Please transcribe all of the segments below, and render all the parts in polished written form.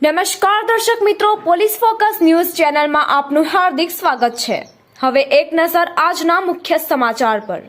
નમસ્કાર દર્શક મિત્રો, પોલીસ ફોકસ ન્યૂઝ ચેનલમાં આપનું હાર્દિક સ્વાગત છે। હવે એક નજર આજના મુખ્ય સમાચાર પર।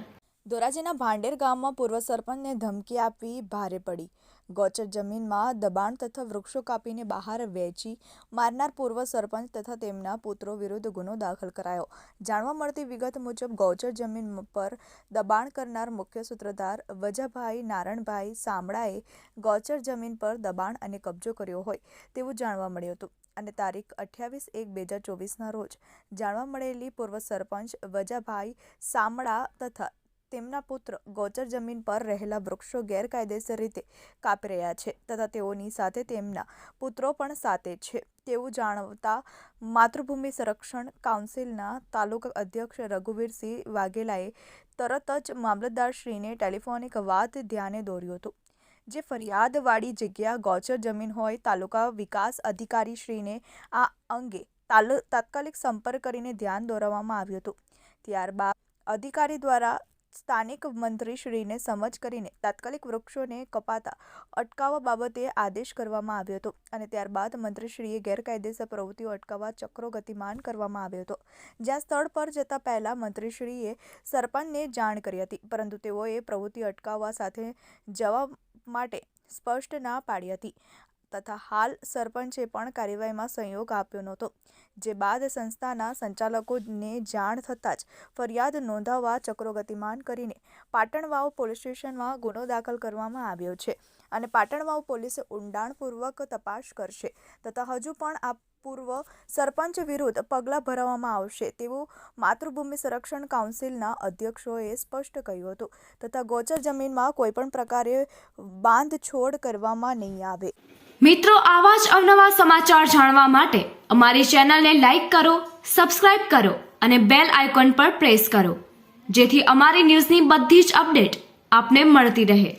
ધોરાજીના ભાંડેર ગામમાં પૂર્વ સરપંચને ધમકી આપવી ભારે પડી। ગૌચર જમીનમાં દબાણ તથા વૃક્ષો કાપીને બહાર વેચી મારનાર પૂર્વ સરપંચ તથા તેમના પુત્રો વિરુદ્ધ ગુનો દાખલ કરાયો। જાણવા મળતી વિગત મુજબ ગૌચર જમીન પર દબાણ કરનાર મુખ્ય સૂત્રધાર વજાભાઈ નારણભાઈ સામડાએ ગૌચર જમીન પર દબાણ અને કબજો કર્યો હોય તેવું જાણવા મળ્યું હતું અને તારીખ 28/1/2024ના રોજ જાણવા મળેલી પૂર્વ સરપંચ વજાભાઈ સામડા તથા તેમના પુત્ર ગૌચર જમીન પર રહેલા વૃક્ષો ગેરકાયદેસર રીતે કાપી રહ્યા છે તથા તેઓની સાથે તેમના પુત્રો પણ સાથે છે તેવું જાણતા માતૃભૂમિ સંરક્ષણ કાઉન્સિલના તાલુકા અધ્યક્ષ રઘુવીરસિંહ વાઘેલાએ તરત જ મામલતદારશ્રીને ટેલિફોનિક વાત ધ્યાને દોર્યું હતું, જે ફરિયાદવાળી જગ્યા ગૌચર જમીન હોય તાલુકા વિકાસ અધિકારીશ્રીને આ અંગે તાત્કાલિક સંપર્ક કરીને ધ્યાન દોરવામાં આવ્યું હતું। ત્યારબાદ અધિકારી દ્વારા સ્થાનિક મંત્રીશ્રીને સમજ કરીને તાત્કાલિક વૃક્ષોને કપાતા અટકાવવા બાબતે આદેશ કરવામાં આવ્યો હતો અને ત્યારબાદ મંત્રીશ્રીએ ગેરકાયદેસર પ્રવૃત્તિઓ અટકાવવા ચક્રો ગતિમાન કરવામાં આવ્યો હતો, જ્યાં સ્થળ પર જતા પહેલા મંત્રીશ્રીએ સરપંચને જાણ કરી હતી, પરંતુ તેઓએ પ્રવૃત્તિ અટકાવવા સાથે જવા માટે સ્પષ્ટ ના પાડી હતી તથા હાલ સરપંચે પણ કાર્યવાહીમાં સહયોગ આપ્યો નહોતો, જે બાદ સંસ્થાના સંચાલકોને જાણ થતાં જ ફરિયાદ નોંધાવવા ચક્રો ગતિમાન કરીને પાટણવાવ પોલીસ સ્ટેશનમાં ગુનો દાખલ કરવામાં આવ્યો છે અને પાટણવાવ પોલીસે ઊંડાણપૂર્વક તપાસ કરશે તથા હજુ પણ આ પૂર્વ સરપંચ વિરુદ્ધ પગલાં ભરવામાં આવશે તેવું માતૃભૂમિ સંરક્ષણ કાઉન્સિલના અધ્યક્ષોએ સ્પષ્ટ કહ્યું હતું તથા ગૌચર જમીનમાં કોઈપણ પ્રકારે બાંધછોડ કરવામાં નહીં આવે। મિત્રો, આવા જ અવનવા સમાચાર જાણવા માટે અમારી ચેનલને લાઈક કરો, સબસ્ક્રાઇબ કરો અને બેલ આઇકોન પર પ્રેસ કરો, જેથી અમારી ન્યૂઝની બધી જ અપડેટ આપને મળતી રહે।